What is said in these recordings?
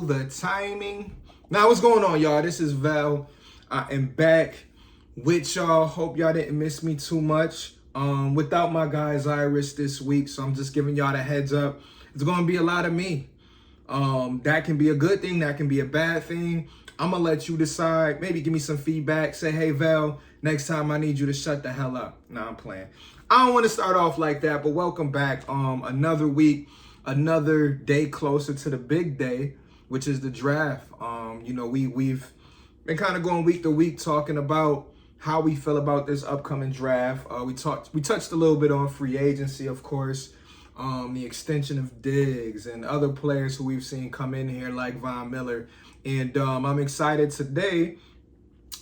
The timing. Now, what's going on, y'all? This is Val. I am back with y'all. Hope y'all didn't miss me too much. Without my guy Zyris this week, so I'm just giving y'all the heads up. It's gonna be a lot of me. That can be a good thing. That can be a bad thing. I'm gonna let you decide. Maybe give me some feedback. Say, hey, Val, next time I need you to shut the hell up. Nah, I'm playing. I don't want to start off like that, but welcome back. Another week, another day closer to the big day, which is the draft. We've been kind of going week to week talking about how we feel about this upcoming draft. We touched a little bit on free agency, of course, the extension of Diggs and other players who we've seen come in here like Von Miller. And I'm excited today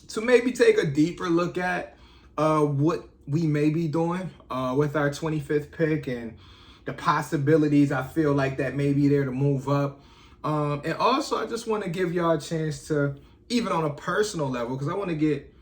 to maybe take a deeper look at what we may be doing with our 25th pick and the possibilities I feel like that may be there to move up. And also, I just want to give y'all a chance to, even on a personal level, because I want to get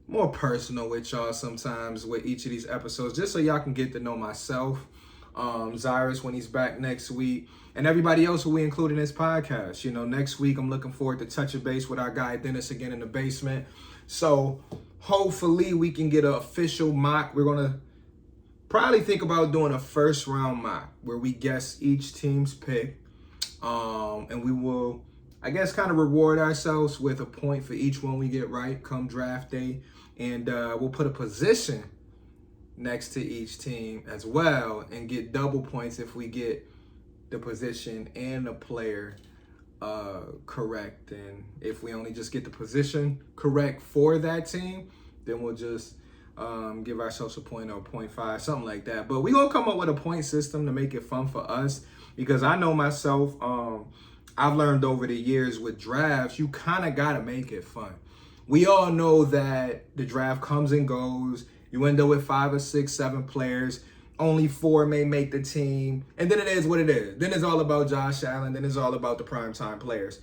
more personal with y'all sometimes with each of these episodes, just so y'all can get to know myself, Zyris when he's back next week, and everybody else who we include in this podcast. You know, next week I'm looking forward to touching base with our guy Dennis again in the basement. So hopefully we can get an official mock. We're going to probably think about doing a first round mock where we guess each team's pick. And we will, I guess, kind of reward ourselves with a point for each one we get right come draft day. And we'll put a position next to each team as well and get double points if we get the position and the player correct. And if we only just get the position correct for that team, then we'll just give ourselves a point or 0.5, something like that. But we're going to come up with a point system to make it fun for us, because I know myself, I've learned over the years with drafts, you kind of got to make it fun. We all know that the draft comes and goes. You end up with 5 or 6, 7 players. Only 4 may make the team. And then it is what it is. Then it's all about Josh Allen. Then it's all about the primetime players.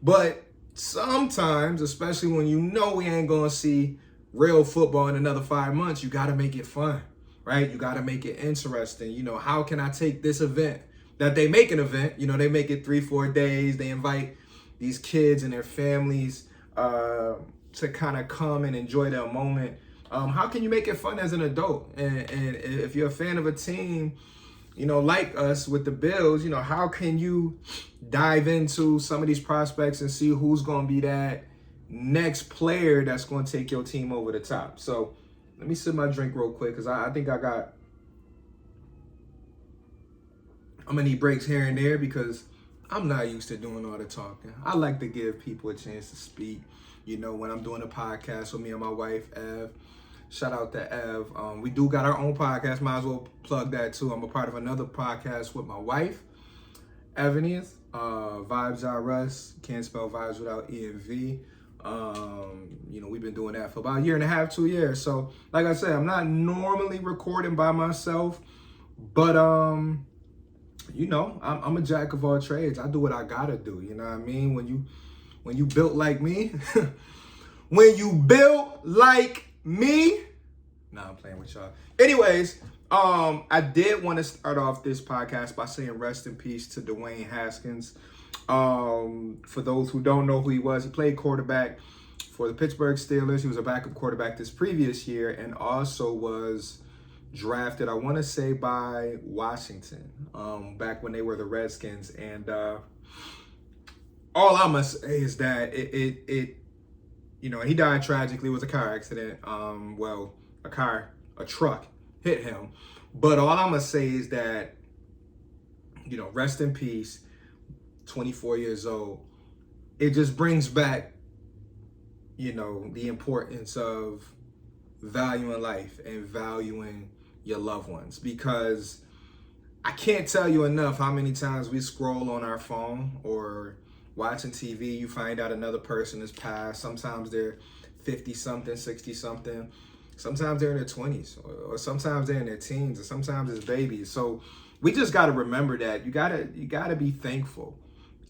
But sometimes, especially when you know we ain't going to see real football in another 5 months, you got to make it fun, right? You got to make it interesting. You know, how can I take this event that they make an event? You know, they make it 3-4 days. They invite these kids and their families to kind of come and enjoy their moment. How can you make it fun as an adult? And if you're a fan of a team, you know, like us with the Bills, you know, how can you dive into some of these prospects and see who's going to be that next player that's going to take your team over the top? So let me sip my drink real quick, because I think I'm going to need breaks here and there because I'm not used to doing all the talking. I like to give people a chance to speak. You know, when I'm doing a podcast with me and my wife, Ev, shout out to Ev. We do got our own podcast. Might as well plug that too. I'm a part of another podcast with my wife, Ebony. Vibes Are Us. Can't spell vibes without E and V. You know, we've been doing that for about 1.5 to 2 years. So, like I said, I'm not normally recording by myself, but you know, I'm a jack of all trades. I do what I gotta do. You know what I mean? When you built like me, when you built like me. Nah, I'm playing with y'all. Anyways, I did want to start off this podcast by saying rest in peace to Dwayne Haskins. For those who don't know who he was, he played quarterback for the Pittsburgh Steelers. He was a backup quarterback this previous year and also was drafted, I want to say, by Washington back when they were the Redskins. And all I must say is that it you know, he died tragically. It was a car accident. A truck hit him. But all I'm going to say is that, you know, rest in peace, 24 years old. It just brings back, you know, the importance of valuing life and valuing your loved ones, because I can't tell you enough how many times we scroll on our phone or watching TV, you find out another person has passed. Sometimes they're 50-something, 60-something. Sometimes they're in their 20s, or sometimes they're in their teens, or sometimes it's babies. So we just got to remember that you gotta be thankful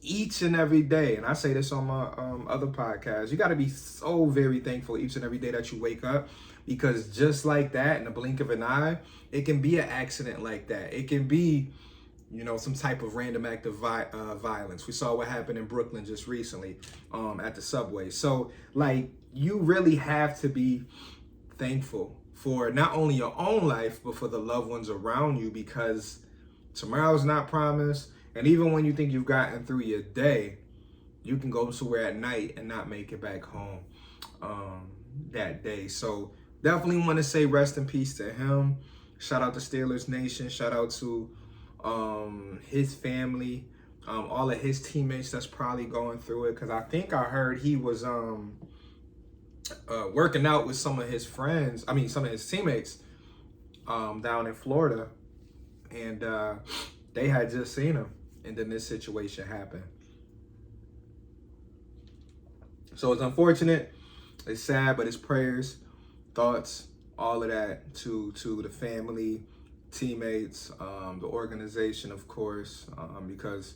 each and every day. And I say this on my other podcasts. You got to be so very thankful each and every day that you wake up, because just like that, in the blink of an eye, it can be an accident like that. It can be some type of random act of violence. We saw what happened in Brooklyn just recently at the subway. So, like, you really have to be thankful for not only your own life, but for the loved ones around you, because tomorrow's not promised. And even when you think you've gotten through your day, you can go somewhere at night and not make it back home that day. So definitely want to say rest in peace to him. Shout out to Steelers Nation. Shout out to his family, all of his teammates that's probably going through it. Because I think I heard he was working out with some of his friends. I mean, some of his teammates down in Florida. And they had just seen him. And then this situation happened. So it's unfortunate, it's sad, but it's prayers, thoughts, all of that to the family, teammates, the organization, of course, because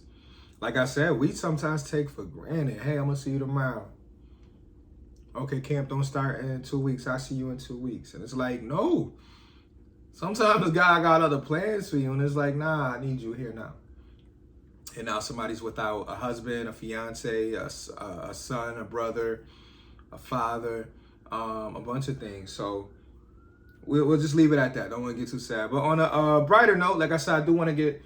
like I said, we sometimes take for granted, hey, I'm gonna see you tomorrow. Okay, camp don't start in 2 weeks, I see you in 2 weeks. And it's like, no, sometimes God got other plans for you, and it's like, nah, I need you here now. And now somebody's without a husband, a fiance, a son, a brother, a father, a bunch of things. So we'll just leave it at that. Don't want to get too sad. But on a brighter note, like I said, I do want to get,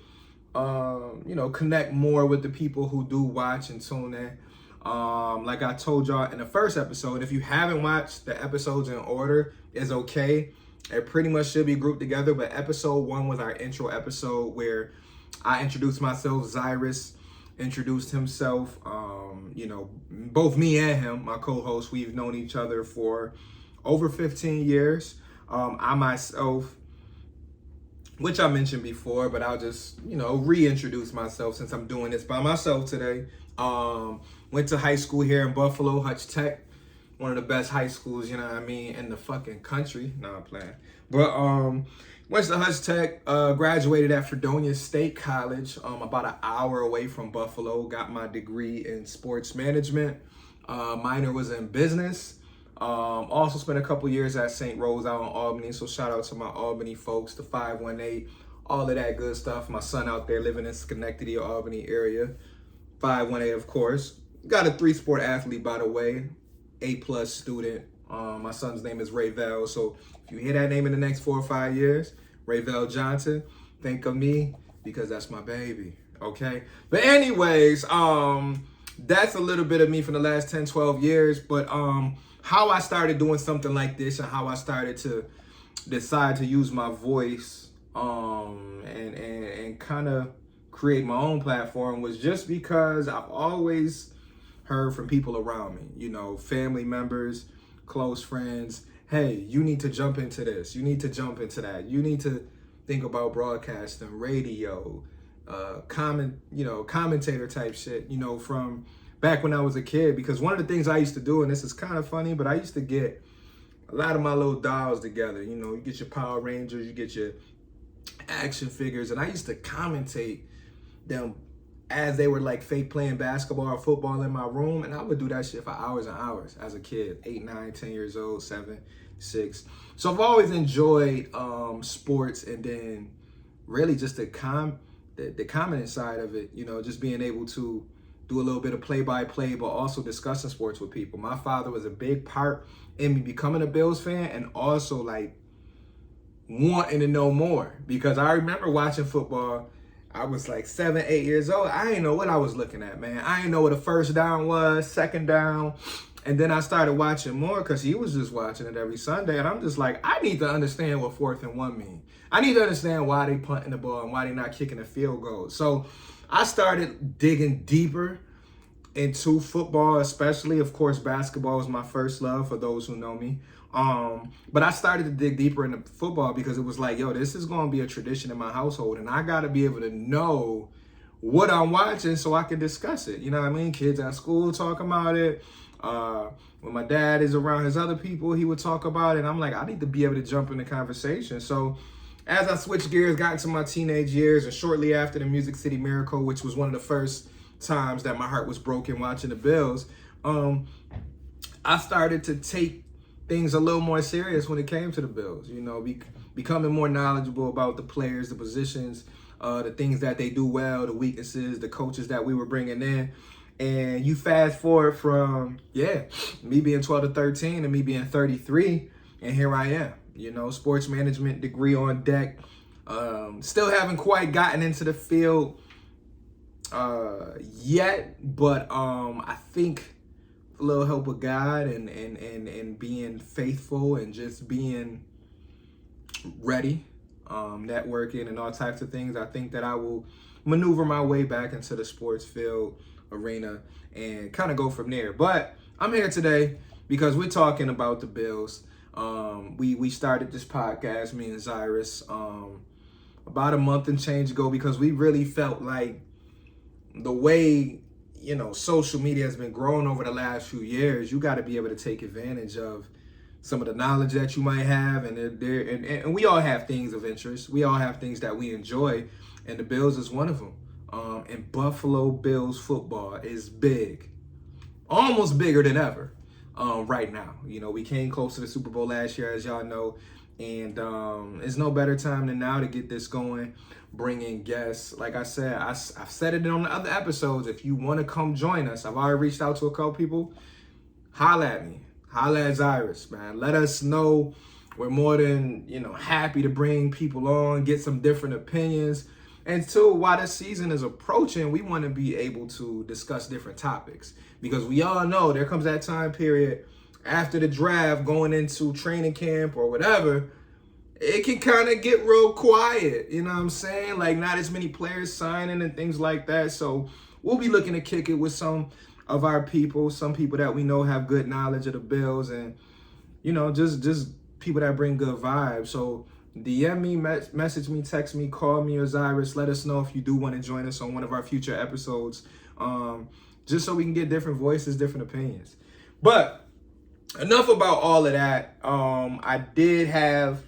connect more with the people who do watch and tune in. Like I told y'all in the first episode, if you haven't watched the episodes in order, it's okay. It pretty much should be grouped together. But episode 1 was our intro episode where I introduced myself. Zyris introduced himself. Both me and him, my co-host, we've known each other for over 15 years. I myself, which I mentioned before, but I'll just, reintroduce myself since I'm doing this by myself today. Went to high school here in Buffalo, Hutch Tech, one of the best high schools, in the fucking country. Nah, I'm playing. But went to Hutch Tech, graduated at Fredonia State College, about an hour away from Buffalo. Got my degree in sports management. Minor was in business. Also spent a couple years at St. Rose out in Albany. So shout out to my Albany folks, the 518, all of that good stuff. My son out there living in Schenectady, Albany area. 518, of course. Got a 3-sport athlete, by the way. A+ student. My son's name is Rayvel. So if you hear that name in the next 4 or 5 years, Rayvel Johnson, think of me because that's my baby. Okay. But anyways, that's a little bit of me from the last 10, 12 years. But how I started doing something like this and how I started to decide to use my voice and kind of create my own platform was just because I've always heard from people around me, family members, close friends. Hey, you need to jump into this. You need to jump into that. You need to think about broadcasting, radio, commentator type shit, from back when I was a kid. Because one of the things I used to do, and this is kind of funny, but I used to get a lot of my little dolls together. You get your Power Rangers, you get your action figures, and I used to commentate them as they were like fake playing basketball or football in my room. And I would do that shit for hours and hours as a kid, 8, 9, 10 years old, 7, 6. So I've always enjoyed sports, and then really just the commenting side of it, just being able to do a little bit of play-by-play, but also discussing sports with people. My father was a big part in me becoming a Bills fan, and also like wanting to know more, because I remember watching football. I was like 7, 8 years old. I didn't know what I was looking at, man. I didn't know what a first down was, second down. And then I started watching more because he was just watching it every Sunday. And I'm just like, I need to understand what 4th and 1 mean. I need to understand why they punting the ball and why they not kicking a field goal. So I started digging deeper into football, especially. Of course, basketball was my first love for those who know me. But I started to dig deeper into football because it was like, yo, this is going to be a tradition in my household, and I got to be able to know what I'm watching so I can discuss it. You know what I mean? Kids at school talk about it. When my dad is around his other people, he would talk about it. I'm like, I need to be able to jump in the conversation. So as I switched gears, got into my teenage years, and shortly after the Music City Miracle, which was one of the first times that my heart was broken watching the Bills, I started to take things a little more serious when it came to the Bills, becoming more knowledgeable about the players, the positions, the things that they do well, the weaknesses, the coaches that we were bringing in. And you fast forward from, me being 12 to 13 and me being 33, and here I am, sports management degree on deck. Still haven't quite gotten into the field yet, but I think a little help with God and being faithful and just being ready, networking and all types of things, I think that I will maneuver my way back into the sports field arena and kind of go from there. But I'm here today because we're talking about the Bills. We started this podcast, me and Zyris, about a month and change ago, because we really felt like the way social media has been growing over the last few years, you got to be able to take advantage of some of the knowledge that you might have, and we all have things of interest. We all have things that we enjoy, and the Bills is one of them. And Buffalo Bills football is big, almost bigger than ever right now. We came close to the Super Bowl last year, as y'all know, and it's no better time than now to get this going, bring in guests. Like I said, I've said it on the other episodes. If you want to come join us, I've already reached out to a couple people. Holla at me. Holla at Zyris, man. Let us know. We're more than, happy to bring people on, get some different opinions. And two, while the season is approaching, we want to be able to discuss different topics, because we all know there comes that time period after the draft, going into training camp or whatever, it can kind of get real quiet. You know what I'm saying? Like, not as many players signing and things like that. So we'll be looking to kick it with some of our people, some people that we know have good knowledge of the Bills, and, just people that bring good vibes. So DM me, message me, text me, call me or Zyris. Let us know if you do want to join us on one of our future episodes, just so we can get different voices, different opinions. But enough about all of that. I did have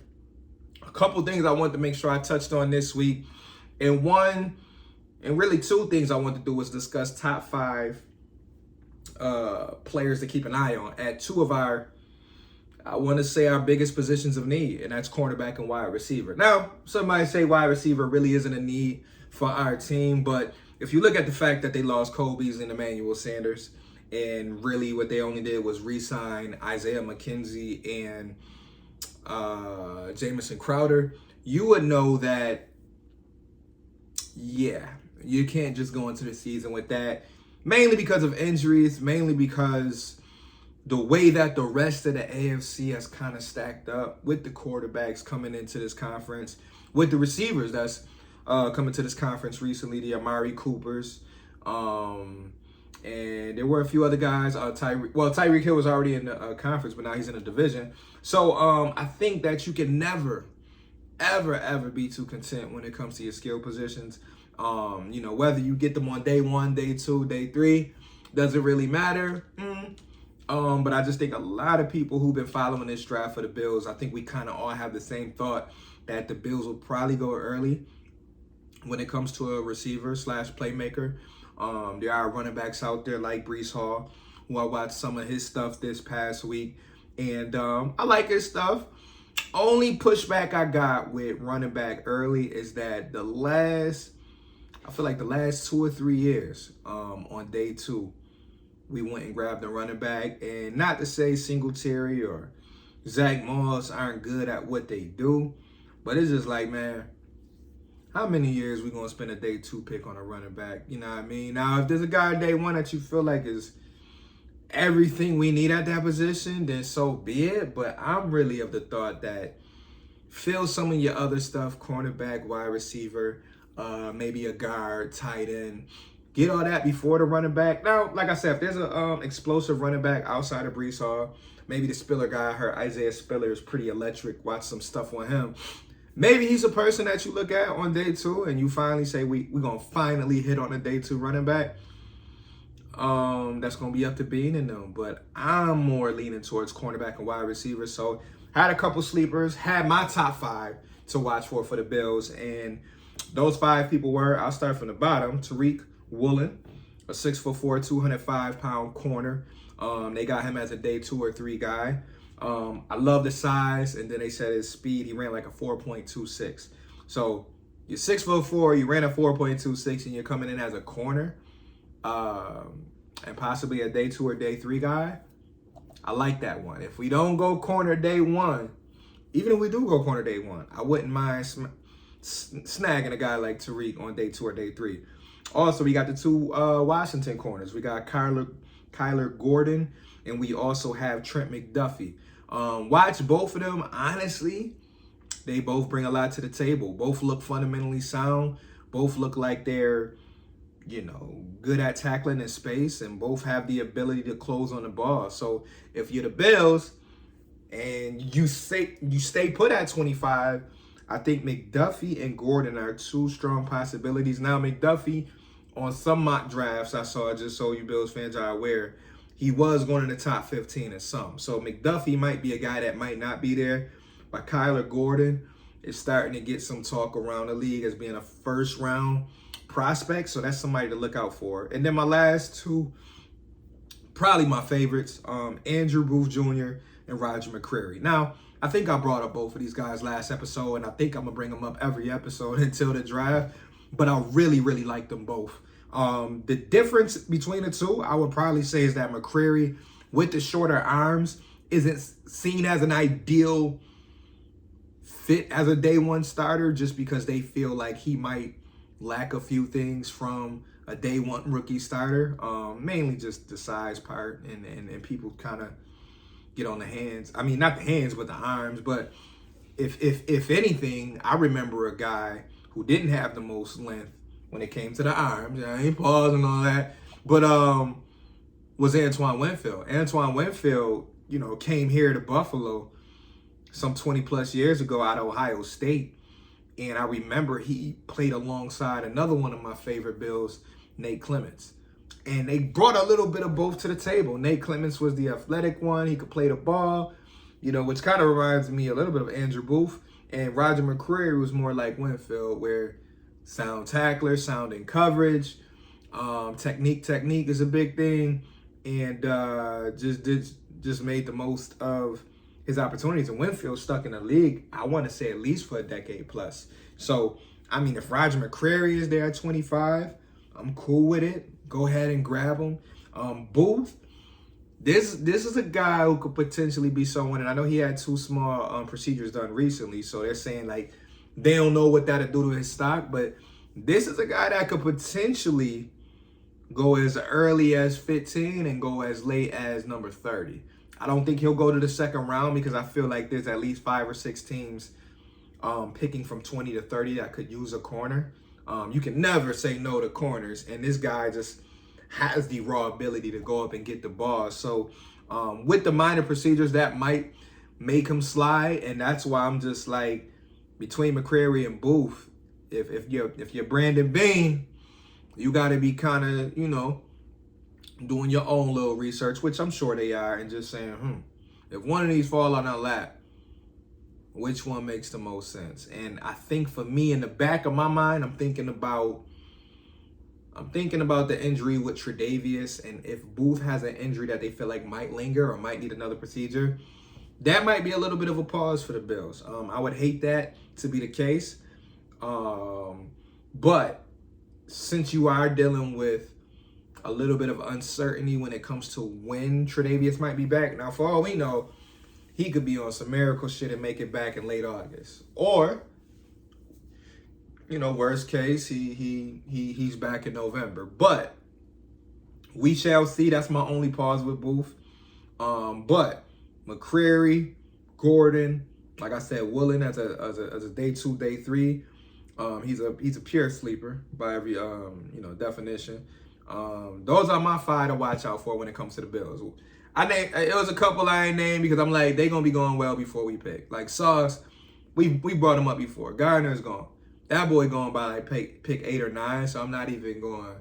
a couple things I wanted to make sure I touched on this week. And really two things I wanted to do was discuss top 5 players to keep an eye on at 2 of our, I want to say, our biggest positions of need, and that's cornerback and wide receiver. Now, somebody say wide receiver really isn't a need for our team, but if you look at the fact that they lost Cole Beasley and Emmanuel Sanders, and really what they only did was re-sign Isaiah McKenzie and Jamison Crowder, you would know that, you can't just go into the season with that, mainly because of injuries, mainly because the way that the rest of the AFC has kind of stacked up with the quarterbacks coming into this conference, with the receivers that's coming to this conference recently, the Amari Coopers, and there were a few other guys. Tyreek Hill was already in the conference, but now he's in a division. So I think that you can never, ever be too content when it comes to your skill positions. Whether you get them on day 1, day 2, day 3, doesn't really matter. But I just think a lot of people who've been following this draft for the Bills, I think we kind of all have the same thought that the Bills will probably go early when it comes to a receiver / playmaker. There are running backs out there like Breece Hall, who I watched some of his stuff this past week, and I like his stuff. Only pushback I got with running back early is that I feel like the last 2 or 3 years, on day 2, we went and grabbed a running back, and not to say Singletary or Zach Moss aren't good at what they do, but it's just like, man, how many years we going to spend a day 2 pick on a running back? You know what I mean? Now, if there's a guy day 1 that you feel like is everything we need at that position, then so be it. But I'm really of the thought that fill some of your other stuff, cornerback, wide receiver, maybe a guard, tight end. Get all that before the running back. Now, like I said, if there's a explosive running back outside of Breece Hall, maybe the Spiller guy, I heard Isaiah Spiller is pretty electric. Watch some stuff on him. Maybe he's a person that you look at on day 2 and you finally say, we're going to finally hit on a day 2 running back. That's going to be up to Beane and them. But I'm more leaning towards cornerback and wide receiver. So had a couple sleepers, had my top 5 to watch for the Bills. And those 5 people were, I'll start from the bottom, Tariq Woolen, a 6'4", 205-pound corner. They got him as a day 2 or 3 guy. I love the size, and then they said his speed. He ran like a 4.26. So You're 6'4", you ran a 4.26, and you're coming in as a corner, and possibly a day 2 or day 3 guy. I like that one. If we don't go corner day 1, even if we do go corner day 1, I wouldn't mind snagging a guy like Tariq on day 2 or day 3. Also, we got the 2 Washington corners. We got Kyler Gordon, and we also have Trent McDuffie. Watch both of them. Honestly, they both bring a lot to the table. Both look fundamentally sound. Both look like they're, good at tackling in space, and both have the ability to close on the ball. So if you're the Bills and you stay put at 25, I think McDuffie and Gordon are 2 strong possibilities. Now, McDuffie, on some mock drafts I saw, just so you Bills fans are aware, he was going in the top 15 in some. So McDuffie might be a guy that might not be there. But Kyler Gordon is starting to get some talk around the league as being a first-round prospect. So that's somebody to look out for. And then my last 2, probably my favorites, Andrew Booth Jr. and Roger McCreary. Now, I think I brought up both of these guys last episode, and I think I'm going to bring them up every episode until the draft. But I really, really like them both. The difference between the 2, I would probably say, is that McCreary, with the shorter arms, isn't seen as an ideal fit as a day 1 starter, just because they feel like he might lack a few things from a day 1 rookie starter, mainly just the size part, and people kind of get on the hands. I mean, not the hands, but the arms. But if anything, I remember a guy who didn't have the most length when it came to the arms. I ain't pausing all that, but was Antoine Winfield. Antoine Winfield, came here to Buffalo some 20 plus years ago out of Ohio State. And I remember he played alongside another one of my favorite Bills, Nate Clements. And they brought a little bit of both to the table. Nate Clements was the athletic one. He could play the ball, which kind of reminds me a little bit of Andrew Booth. And Roger McCreary was more like Winfield, where sound tackler, sound in coverage, technique is a big thing. And just made the most of his opportunities. And Winfield stuck in the league, I want to say, at least for a decade plus. So, I mean, if Roger McCreary is there at 25, I'm cool with it. Go ahead and grab him. Booth, this is a guy who could potentially be someone, and I know he had 2 small procedures done recently, so they're saying, like, they don't know what that'll do to his stock, but this is a guy that could potentially go as early as 15 and go as late as number 30. I don't think he'll go to the 2nd round, because I feel like there's at least 5 or 6 teams picking from 20 to 30 that could use a corner. You can never say no to corners, and this guy just has the raw ability to go up and get the ball. So with the minor procedures, that might make him slide, and that's why I'm just like, between McCreary and Booth, if you're Brandon Beane, you got to be kind of, doing your own little research, which I'm sure they are, and just saying, if one of these fall on our lap, which one makes the most sense? And I think for me, in the back of my mind, I'm thinking about the injury with Tre'Davious, and if Booth has an injury that they feel like might linger or might need another procedure, that might be a little bit of a pause for the Bills. I would hate that to be the case, but since you are dealing with a little bit of uncertainty when it comes to when Tre'Davious might be back. Now, for all we know, he could be on some miracle shit and make it back in late August. Or, worst case, he's back in November. But we shall see. That's my only pause with Booth. But McCreary, Gordon, like I said, Woolen as a day 2, day 3. He's a pure sleeper by every definition. Those are my 5 to watch out for when it comes to the Bills. It was a couple I ain't named because I'm like, they gonna be going well before we pick. Like Sauce, we brought him up before. Gardner's gone. That boy going by like pick 8 or 9, so I'm not even going to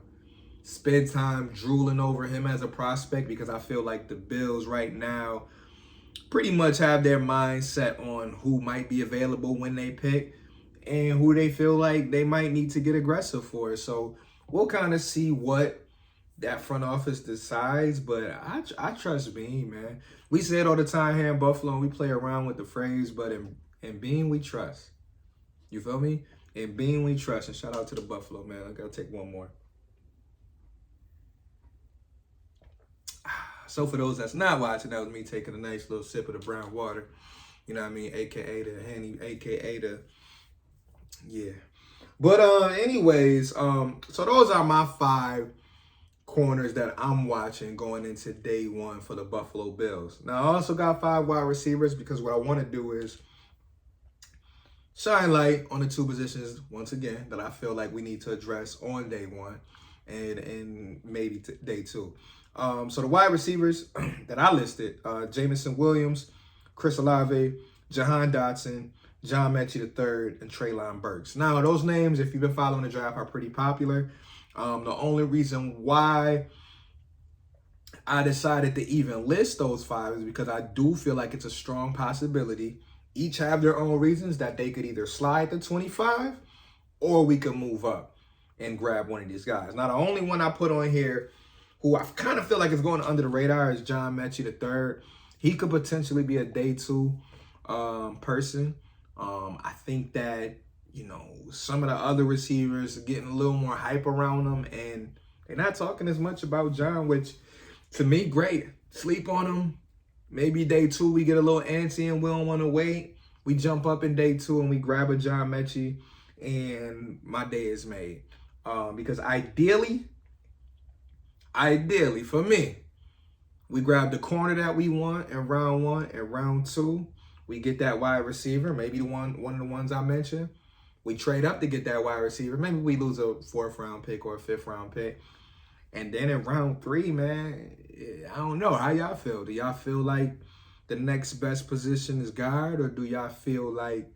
spend time drooling over him as a prospect, because I feel like the Bills right now pretty much have their mind set on who might be available when they pick and who they feel like they might need to get aggressive for. So we'll kind of see what that front office decides, but I trust Beane, man. We say it all the time here in Buffalo, and we play around with the phrase, but in Beane, we trust. You feel me? In Beane we trust. And shout out to the Buffalo, man. I gotta take one more. So for those that's not watching, that was me taking a nice little sip of the brown water. You know what I mean? AKA the Henny, AKA the, yeah. But anyways, so those are my 5 corners that I'm watching going into day 1 for the Buffalo Bills. Now, I also got 5 wide receivers because what I want to do is shine light on the 2 positions, once again, that I feel like we need to address on day 1 and maybe day 2. So the wide receivers that I listed, Jameson Williams, Chris Olave, Jahan Dotson, John Mechie III, and Treylon Burks. Now, those names, if you've been following the draft, are pretty popular. The only reason why I decided to even list those 5 is because I do feel like it's a strong possibility. Each have their own reasons that they could either slide to 25 or we could move up and grab one of these guys. Now, the only one I put on here who I kind of feel like is going under the radar is John Mechie III. He could potentially be a day 2 person. I think that, you know, some of the other receivers are getting a little more hype around them, and they're not talking as much about John, which to me, great. Sleep on him. Maybe day 2 we get a little antsy and we don't want to wait. We jump up in day 2 and we grab a John Mechie, and my day is made. Because ideally for me, we grab the corner that we want in round 1 and round 2. We get that wide receiver, maybe one of the ones I mentioned. We trade up to get that wide receiver. Maybe we lose a 4th round pick or a 5th round pick. And then in round 3, man, I don't know. How y'all feel? Do y'all feel like the next best position is guard, or do y'all feel like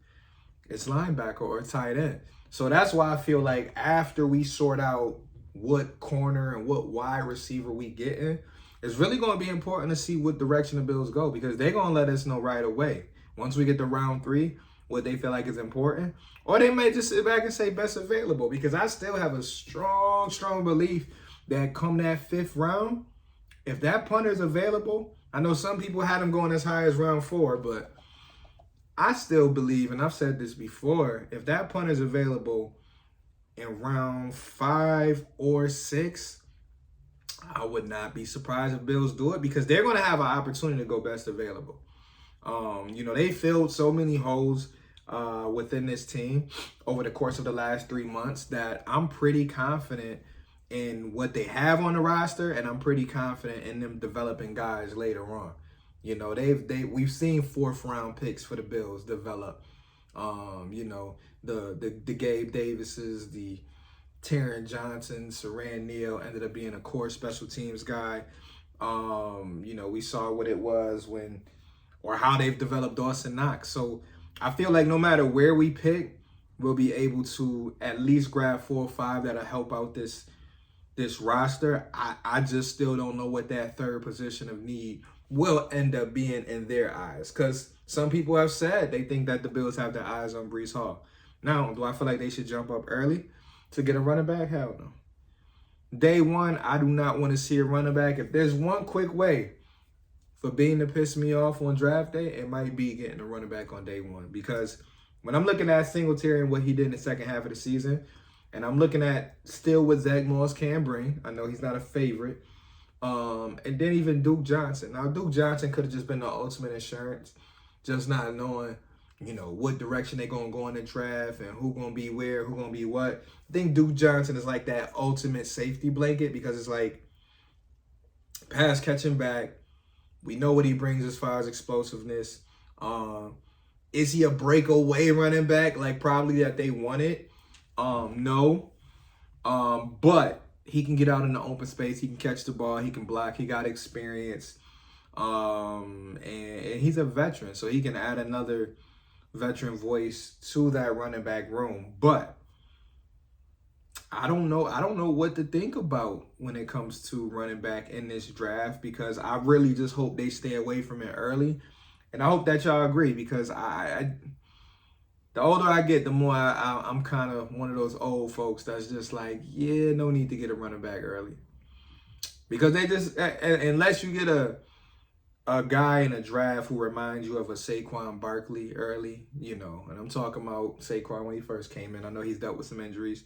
it's linebacker or tight end? So that's why I feel like after we sort out what corner and what wide receiver we get in, it's really going to be important to see what direction the Bills go, because they're going to let us know right away once we get to round 3 what they feel like is important. Or they may just sit back and say best available, because I still have a strong belief that come that 5th round, if that punter is available, I know some people had him going as high as round 4, but I still believe, and I've said this before, if that punter is available in round 5 or 6, I would not be surprised if Bills do it, because they're going to have an opportunity to go best available. You know, they filled so many holes within this team over the course of the last 3 months that I'm pretty confident in what they have on the roster, and I'm pretty confident in them developing guys later on. You know, we've seen 4th round picks for the Bills develop. You know, the Gabe Davises, the Taron Johnson, Saran Neal ended up being a core special teams guy. You know, we saw what it was or how they've developed Dawson Knox. So I feel like no matter where we pick, we'll be able to at least grab 4 or 5 that'll help out this roster. I just still don't know what that 3rd position of need will end up being in their eyes, because some people have said they think that the Bills have their eyes on Breece Hall. Now, do I feel like they should jump up early to get a running back? Hell no. Day 1, I do not want to see a running back. If there's one quick way for Beane to piss me off on draft day, it might be getting a running back on day 1. Because when I'm looking at Singletary and what he did in the second half of the season, and I'm looking at still what Zach Moss can bring, I know he's not a favorite, and then even Duke Johnson. Now, Duke Johnson could have just been the ultimate insurance, just not knowing, you know, what direction they're going to go in the draft and who going to be where, who going to be what. I think Duke Johnson is like that ultimate safety blanket, because it's like pass catching back. We know what he brings as far as explosiveness. Is he a breakaway running back like probably that they wanted? No. But he can get out in the open space. He can catch the ball. He can block. He got experience. And he's a veteran, so he can add another veteran voice to that running back room. But I don't know what to think about when it comes to running back in this draft, because I really just hope they stay away from it early. And I hope that y'all agree, because the older I get, the more I'm kind of one of those old folks that's just like, yeah, no need to get a running back early. Because they just, unless you get a a guy in a draft who reminds you of a Saquon Barkley early, and I'm talking about Saquon when he first came in. I know he's dealt with some injuries,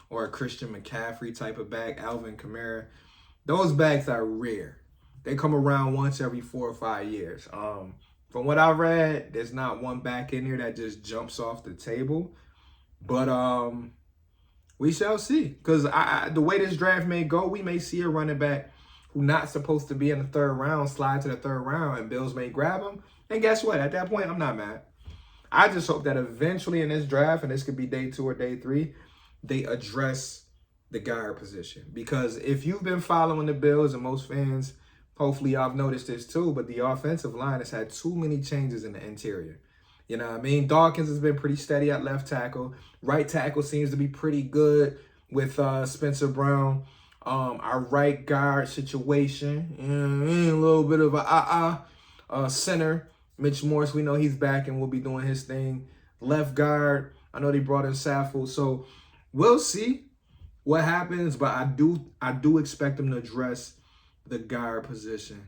or a Christian McCaffrey type of back, Alvin Kamara. Those backs are rare. They come around once every 4 or 5 years. From what I read, there's not one back in here that just jumps off the table. But we shall see. Because the way this draft may go, we may see a running back who's not supposed to be in the 3rd round slide to the 3rd round, and Bills may grab him. And guess what? At that point, I'm not mad. I just hope that eventually in this draft, and this could be day 2 or day 3, they address the guard position. Because if you've been following the Bills, and most fans, hopefully y'all have noticed this too, but the offensive line has had too many changes in the interior. You know what I mean? Dawkins has been pretty steady at left tackle. Right tackle seems to be pretty good with Spencer Brown. Our right guard situation, a little bit of a center. Mitch Morse, we know he's back and will be doing his thing. Left guard, I know they brought in Saffold, so we'll see what happens. But I do expect them to address the guard position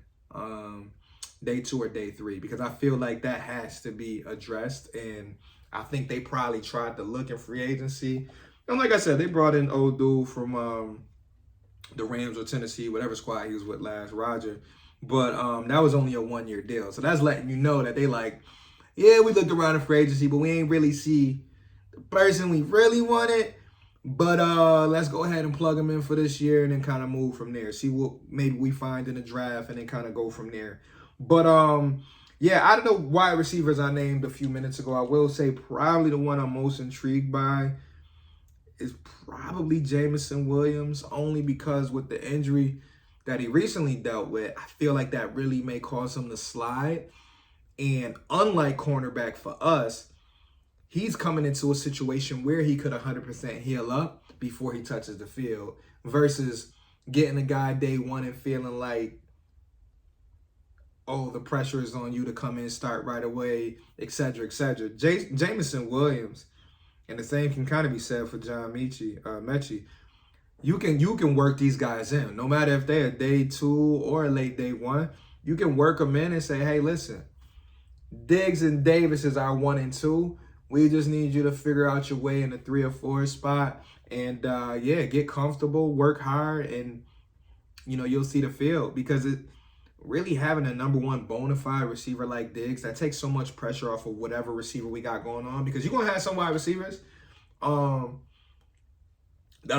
day 2 or day 3, because I feel like that has to be addressed. And I think they probably tried to look in free agency. And like I said, they brought in old dude from the Rams or Tennessee, whatever squad he was with last, Roger. But that was only a 1-year deal. So that's letting you know that they like, yeah, we looked around in free agency, but we ain't really see the person we really wanted. But let's go ahead and plug him in for this year and then kind of move from there. See what maybe we find in the draft and then kind of go from there. But yeah, out of the wide receivers I named a few minutes ago, I will say probably the one I'm most intrigued by is probably Jameson Williams, only because with the injury that he recently dealt with, I feel like that really may cause him to slide. And unlike cornerback for us, he's coming into a situation where he could 100% heal up before he touches the field versus getting a guy day 1 and feeling like, oh, the pressure is on you to come in, start right away, etc., etc. Jameson Williams, and the same can kind of be said for John Mechie. You can work these guys in, no matter if they're day 2 or a late day 1. You can work them in and say, hey, listen, Diggs and Davis is our 1 and 2. We just need you to figure out your way in the 3 or 4 spot, and yeah, get comfortable, work hard, and you'll see the field. Because it really having a number 1 bona fide receiver like Diggs, that takes so much pressure off of whatever receiver we got going on. Because you're gonna have some wide receivers that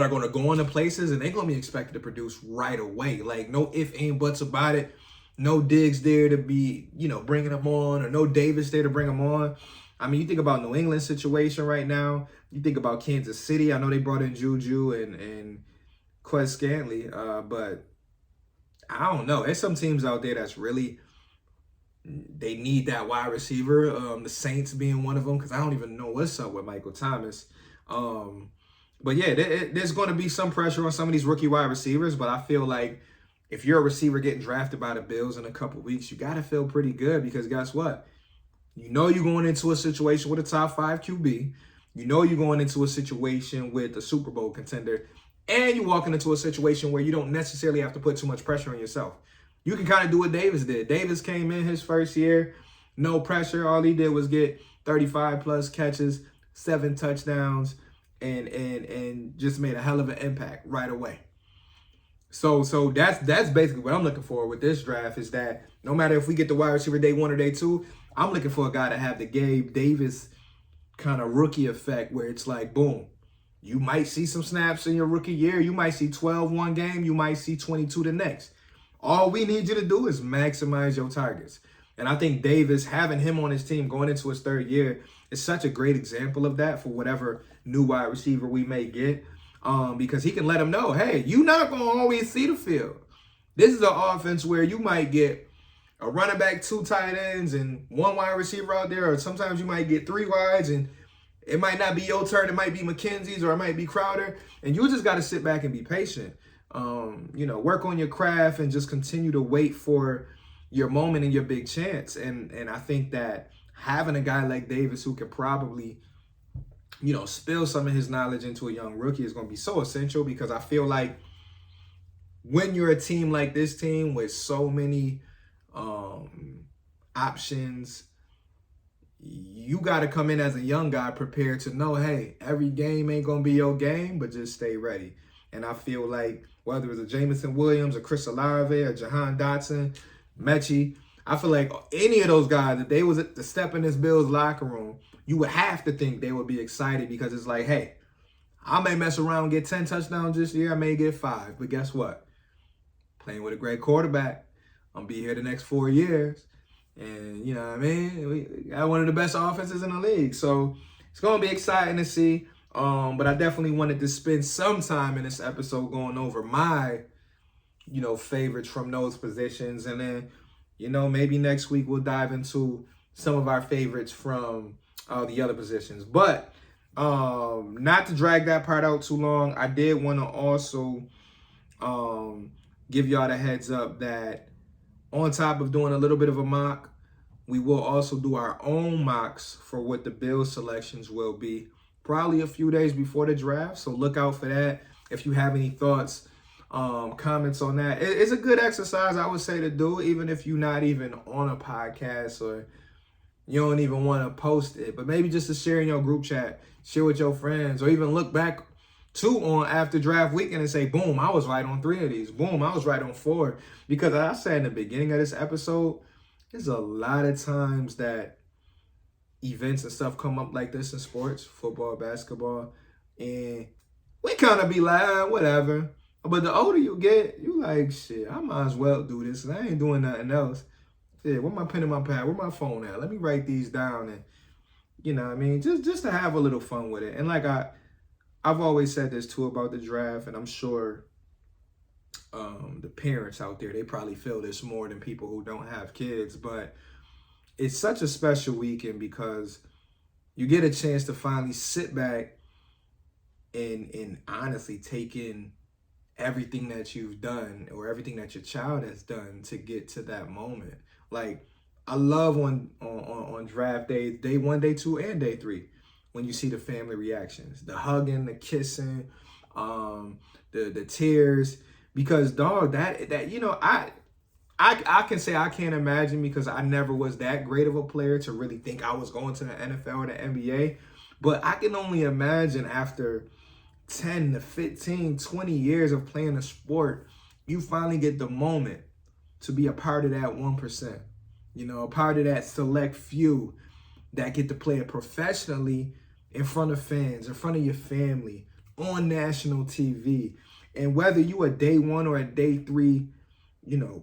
are gonna go into places and they're gonna be expected to produce right away. Like no if, ain't, buts about it. No Diggs there to be, bringing them on, or no Davis there to bring them on. I mean, you think about New England's situation right now. You think about Kansas City. I know they brought in Juju and Quez Scantley, but I don't know. There's some teams out there that's really, they need that wide receiver. The Saints being one of them, because I don't even know what's up with Michael Thomas. But yeah, there's going to be some pressure on some of these rookie wide receivers, but I feel like if you're a receiver getting drafted by the Bills in a couple weeks, you got to feel pretty good, because guess what? You're going into a situation with a top 5 QB. You're going into a situation with a Super Bowl contender. And you're walking into a situation where you don't necessarily have to put too much pressure on yourself. You can kind of do what Davis did. Davis came in his first year, no pressure. All he did was get 35-plus catches, 7 touchdowns, and just made a hell of an impact right away. So that's basically what I'm looking for with this draft, is that no matter if we get the wide receiver day 1 or day 2, I'm looking for a guy to have the Gabe Davis kind of rookie effect, where it's like, boom, you might see some snaps in your rookie year. You might see 12 one game. You might see 22 the next. All we need you to do is maximize your targets. And I think Davis, having him on his team going into his 3rd year, is such a great example of that for whatever new wide receiver we may get. Because he can let them know, hey, you're not going to always see the field. This is an offense where you might get a running back, 2 tight ends, and 1 wide receiver out there. Or sometimes you might get 3 wides, and it might not be your turn. It might be McKenzie's, or it might be Crowder. And you just got to sit back and be patient. Work on your craft and just continue to wait for your moment and your big chance. And I think that having a guy like Davis who could probably, spill some of his knowledge into a young rookie is going to be so essential, because I feel like when you're a team like this team with so many options. You got to come in as a young guy prepared to know, hey, every game ain't going to be your game, but just stay ready. And I feel like whether it's a Jamison Williams, a Chris Olave, or Jahan Dotson, Mechie, I feel like any of those guys, if they was to step in this Bills locker room, you would have to think they would be excited because it's like, hey, I may mess around and get 10 touchdowns this year. I may get 5. But guess what? Playing with a great quarterback. I'm going to be here the next 4 years. And, you know what I mean? We got one of the best offenses in the league. So it's going to be exciting to see. But I definitely wanted to spend some time in this episode going over my, favorites from those positions. And then, maybe next week we'll dive into some of our favorites from the other positions. But not to drag that part out too long, I did want to also give y'all the heads up that on top of doing a little bit of a mock, we will also do our own mocks for what the Bills selections will be probably a few days before the draft. So look out for that. If you have any thoughts, comments on that, it's a good exercise, I would say, to do, even if you're not even on a podcast or you don't even want to post it, but maybe just to share in your group chat, share with your friends, or even look back on after draft weekend and say, boom, I was right on 3 of these. Boom, I was right on 4. Because I said in the beginning of this episode, there's a lot of times that events and stuff come up like this in sports, football, basketball, and we kind of be like, whatever. But the older you get, you like, shit, I might as well do this, and I ain't doing nothing else. Yeah, where my pen and my pad? Where my phone at? Let me write these down, and you know what I mean? Just to have a little fun with it. And like I've always said this too about the draft, and I'm sure the parents out there, they probably feel this more than people who don't have kids, but it's such a special weekend because you get a chance to finally sit back and honestly take in everything that you've done or everything that your child has done to get to that moment. Like, I love on draft day 1, day 2, and day 3, when you see the family reactions, the hugging, the kissing, the tears, because dog, that I can say I can't imagine, because I never was that great of a player to really think I was going to the NFL or the NBA. But I can only imagine after 10 to 15, 20 years of playing a sport, you finally get the moment to be a part of that 1%, a part of that select few that get to play it professionally in front of fans, in front of your family, on national TV. And whether you a day 1 or a day 3,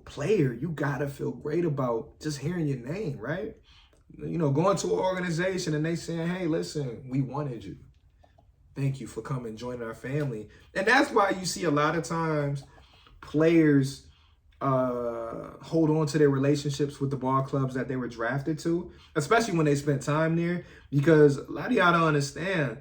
player, you gotta feel great about just hearing your name, right? Going to an organization and they saying, hey, listen, we wanted you. Thank you for coming, joining our family. And that's why you see a lot of times players hold on to their relationships with the ball clubs that they were drafted to, especially when they spent time there, because a lot of y'all don't understand,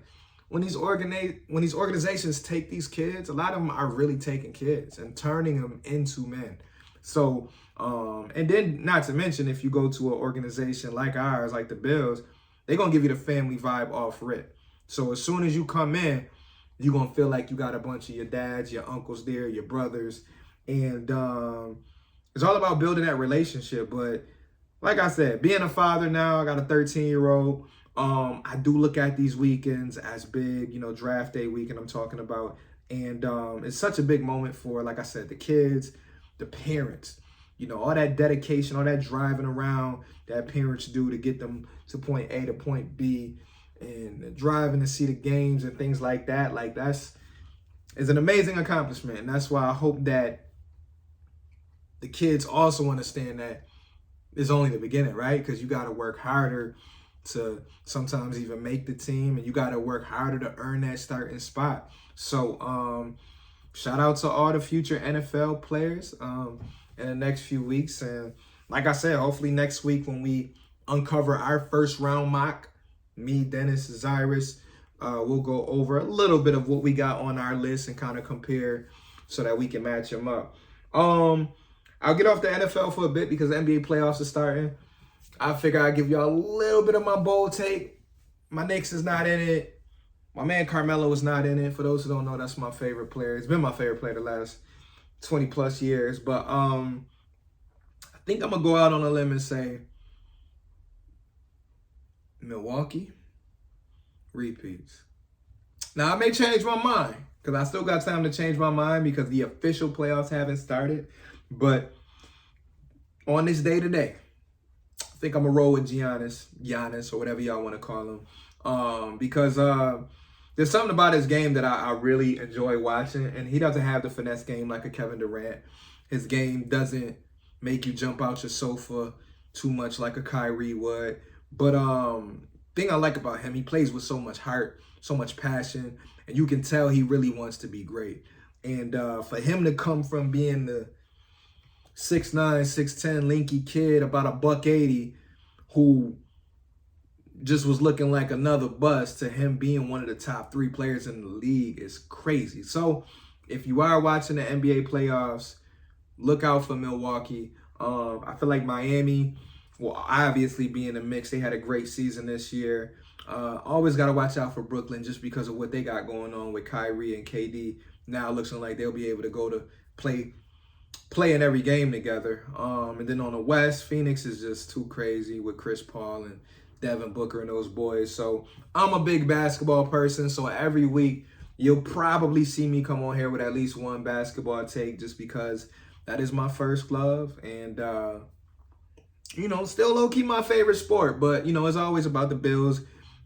when these organizations take these kids, a lot of them are really taking kids and turning them into men. So, and then not to mention, if you go to an organization like ours, like the Bills, they're going to give you the family vibe off rip. So as soon as you come in, you're going to feel like you got a bunch of your dads, your uncles there, your brothers. And it's all about building that relationship. But like I said, being a father now, I got a 13-year-old. I do look at these weekends as big, draft day weekend I'm talking about. And it's such a big moment for, like I said, the kids, the parents, all that dedication, all that driving around that parents do to get them to point A to point B, and driving to see the games and things like that. Like, is an amazing accomplishment. And that's why I hope that the kids also understand that it's only the beginning, right? Because you got to work harder to sometimes even make the team, and you got to work harder to earn that starting spot. So shout out to all the future NFL players in the next few weeks. And like I said, hopefully next week when we uncover our first round mock, me, Dennis, Zyris, we'll go over a little bit of what we got on our list and kind of compare so that we can match them up. I'll get off the NFL for a bit because the NBA playoffs are starting. I figure I'll give y'all a little bit of my bold take. My Knicks is not in it. My man Carmelo is not in it. For those who don't know, that's my favorite player. It's been my favorite player the last 20 plus years. But I think I'm going to go out on a limb and say Milwaukee repeats. Now, I may change my mind because I still got time to change my mind because the official playoffs haven't started. But on this day today, I think I'm going to roll with Giannis, or whatever y'all want to call him. Because there's something about his game that I really enjoy watching. And he doesn't have the finesse game like a Kevin Durant. His game doesn't make you jump out your sofa too much like a Kyrie would. But thing I like about him, he plays with so much heart, so much passion, and you can tell he really wants to be great. And for him to come from being the 6'9", 6'10", lanky kid, about $180, who just was looking like another bust, to him being one of the top 3 players in the league is crazy. So if you are watching the NBA playoffs, look out for Milwaukee. I feel like Miami will obviously be in the mix. They had a great season this year. Always got to watch out for Brooklyn just because of what they got going on with Kyrie and KD. Now it looks like they'll be able to go to play in every game together. And then on the West, Phoenix is just too crazy with Chris Paul and Devin Booker and those boys. So I'm a big basketball person. So every week you'll probably see me come on here with at least one basketball take just because that is my first love. And, still low-key my favorite sport. But, it's always about the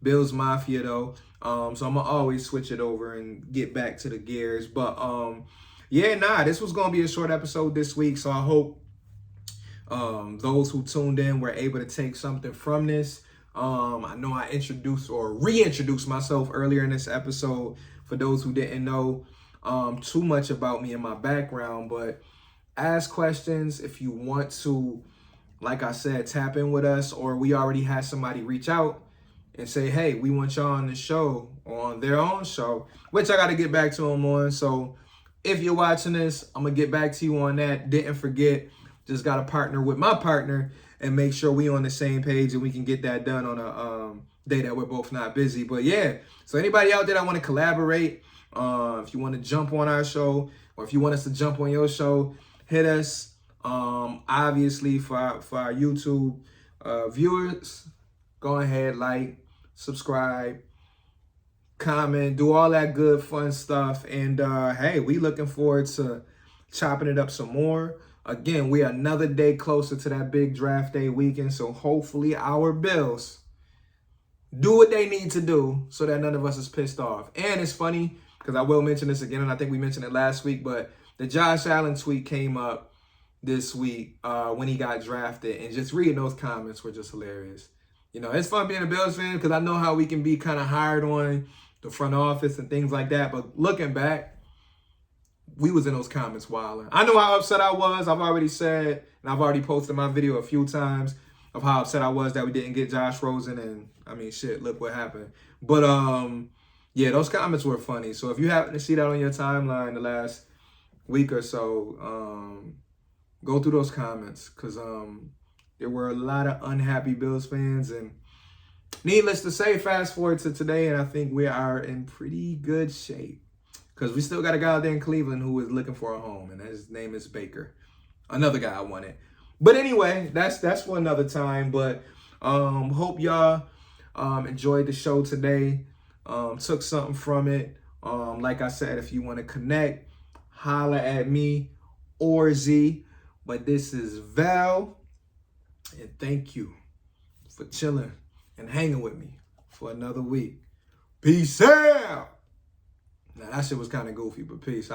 Bills Mafia, though. So I'm going to always switch it over and get back to the gears. But, this was going to be a short episode this week. So I hope those who tuned in were able to take something from this. I know I introduced or reintroduced myself earlier in this episode for those who didn't know too much about me and my background. But ask questions if you want to. Like I said, tap in with us, or we already had somebody reach out and say, hey, we want y'all on the show or on their own show, which I got to get back to them on. So if you're watching this, I'm going to get back to you on that. Didn't forget, just got to partner with my partner and make sure we on the same page and we can get that done on a day that we're both not busy. But yeah, so anybody out there that want to collaborate, if you want to jump on our show or if you want us to jump on your show, hit us. Obviously for our YouTube viewers, go ahead, like, subscribe, comment, do all that good fun stuff. And hey, we looking forward to chopping it up some more. Again, we are another day closer to that big draft day weekend. So hopefully our Bills do what they need to do so that none of us is pissed off. And it's funny because I will mention this again, and I think we mentioned it last week, but the Josh Allen tweet came up this week when he got drafted, and just reading those comments were just hilarious. It's fun being a Bills fan because I know how we can be kind of hard on the front office and things like that. But looking back, we was in those comments wilding. I know how upset I was. I've already said, and I've already posted my video a few times of how upset I was that we didn't get Josh Rosen. And I mean, shit, look what happened. But yeah, those comments were funny. So if you happen to see that on your timeline the last week or so, go through those comments because there were a lot of unhappy Bills fans. And needless to say, fast forward to today, and I think we are in pretty good shape because we still got a guy out there in Cleveland who is looking for a home, and his name is Baker. Another guy I wanted. But anyway, that's for another time. But hope y'all enjoyed the show today, took something from it. Like I said, if you want to connect, holla at me or Z. But this is Val, and thank you for chilling and hanging with me for another week. Peace out. Now, that shit was kind of goofy, but peace.